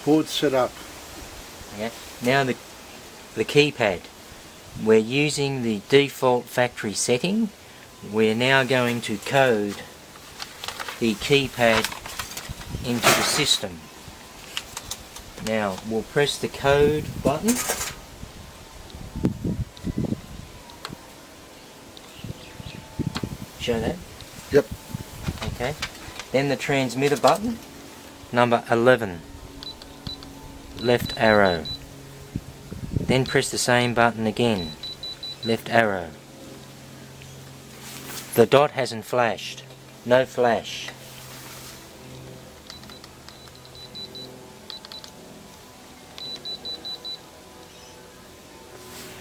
Board set up. Okay. Now the keypad. We're using the default factory setting. We're now going to code the keypad into the system. Now we'll press the code button. Show that? Yep. Okay. Then the transmitter button, number 11, left arrow. Then press the same button again, left arrow. The dot hasn't flashed, no flash.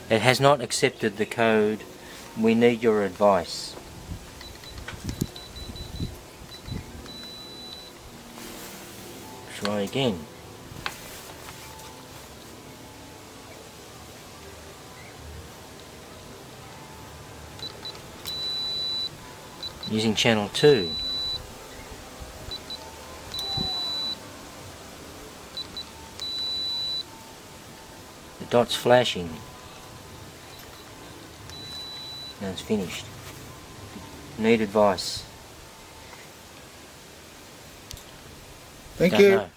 It has not accepted the code. We need your advice. Try again. Using channel 2. The dot's flashing. Now it's finished. Need advice. Thank Don't you. know.